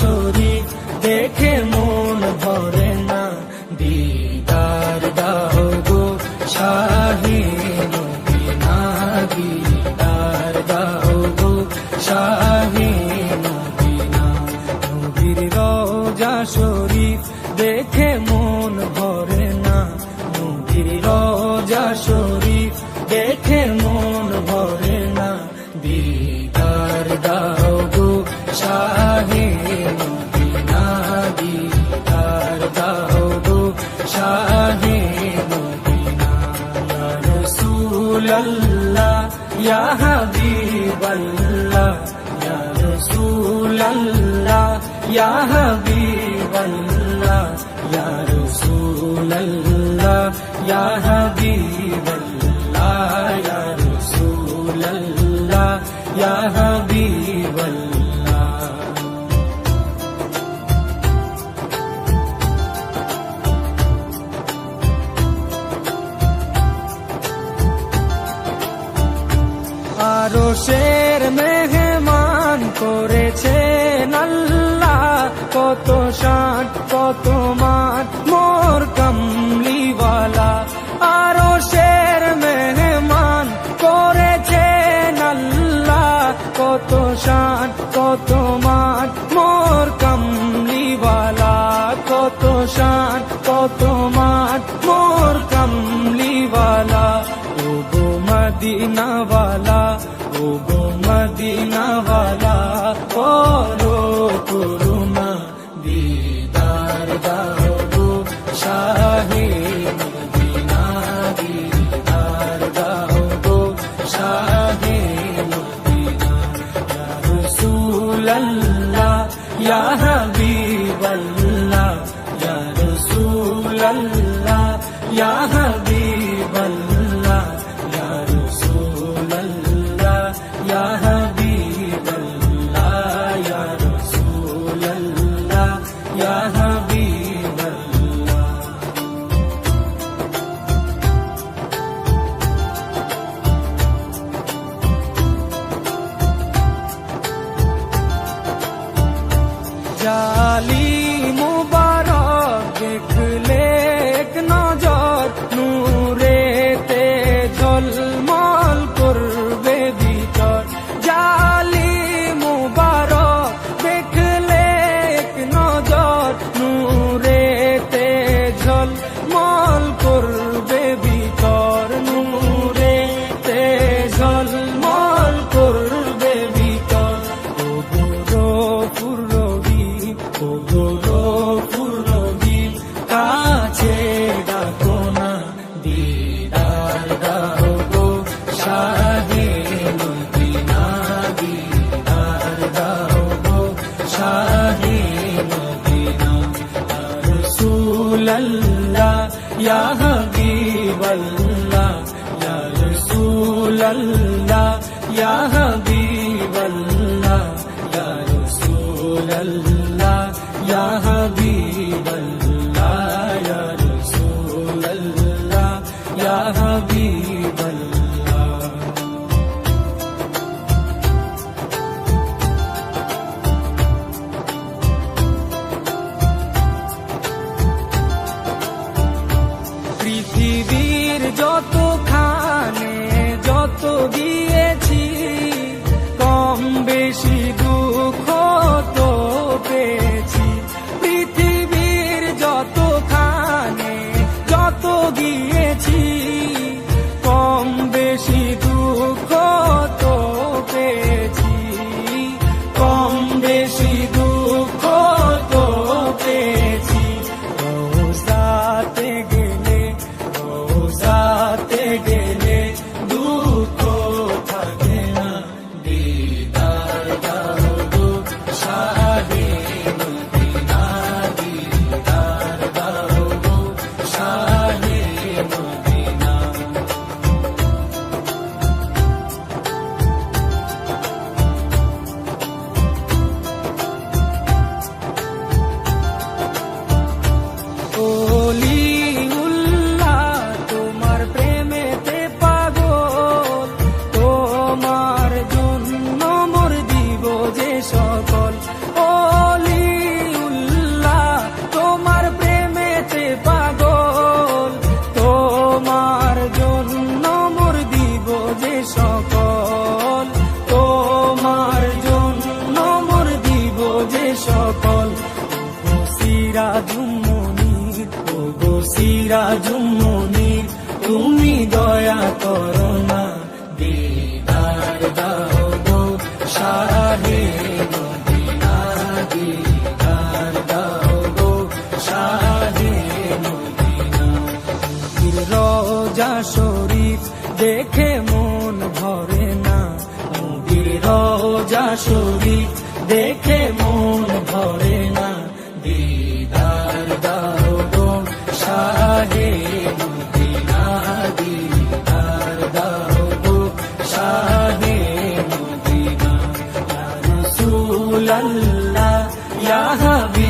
শরীফ দেখে মন ভরে না, দিদার দাও গো শাহে মদিনা, দিদার দাও গো শাহে মদিনা। নবীর রওজা শরীফ দেখে মন ভরে না, নবীর রওজা শরীফ দেখে মন ভরে না, দিদার দাও গো শাহে মদিনা, দিদার দাও গো শাহে মদিনা। ইয়া রাসূলাল্লাহ ইয়া হাবিবাল্লাহ, ইয়া রাসূলাল্লাহ ইয়া হাবিবাল্লাহ, ইয়া রাসূলাল্লাহ ইয়া হাবিবাল্লাহ, ইয়া রাসূলাল্লাহ ইয়া হাবিবাল্লাহ। আরশের মেহমান করেছেন আল্লাহ, কত শান কত মান মোর কামলিওয়ালা। আরশের মেহমান করেছেন আল্লাহ, কত শান কত মান মোর কামলিওয়ালা, কত শান কত মান মোর কামলিওয়ালা। ও গো মদিনাওয়ালা, ও গো মদিনাওয়ালা, করো করুণা, দিদার দাও গো শাহে মদিনা, দিদার দাও গো শাহে মদিনা। ইয়া রাসূলাল্লাহ ইয়া হাবিবাল্লাহ, ইয়া রাসূলাল্লাহ ইয়া হাবিবাল্লাহ, ইয়া রাসূলাল্লাহ ইয়া হাবিবাল্লাহ, ইয়া রাসূলাল্লাহ ইয়া হাবিবাল্লাহ। জালি মুবারক দেখলে এক নজর, নূরেতে ঝলমল করবে ভিতর। জালি মুবারক দেখলে এক নজর, নূরেতে ঝলমল করবে ভিতর, নূরেতে ঝলমল করবে ভিতর। ও গো রহিম, ও গো রহিম, কাছে ডাকো না, দিদার দাও গো শাহে মদিনা, দিদার দাও গো শাহে মদিনা। ইয়া রাসূলাল্লাহ ইয়া হাবিবাল্লাহ, ইয়া রাসূলাল্লাহ ইয়া হাবিবাল্লাহ, ইয়া রাসূলাল্লাহ ইয়া হাবিবাল্লাহ, ইয়া রাসূলাল্লাহ ইয়া হাবিবাল্লাহ। পৃথিবীর যতখানে যত গিয়েছি, কম বেশি দুঃখ তো পেয়েছি। পৃথিবীর যতখানে যত গিয়েছি, কম বেশি দুঃখ তো পেয়েছি, কম বেশি দুঃখ তো পেয়েছি। রওজাতে গেলে, রওজাতে গেলে দুঃখ থাকে না, দিদার দাও গো শাহে মদিনা, দিদার দাও গো শাহে মদিনা। সকল ওলি সিরাজুম মুনির, ও গো সিরাজুম মুনির, তুমি দয়া করো না, দিদার দাও গো শাহে মদিনা, দিদার দাও গো শাহে মদিনা। রোজা শরীফ দেখে মন ভরে না, নবীর রোজা শরীফ দেখে মন ভরে না, দিদার দাও গো শাহে মদিনা, দিদার দাও গো শাহে মদিনা। ইয়া রাসূলাল্লাহ ইয়া হাবিব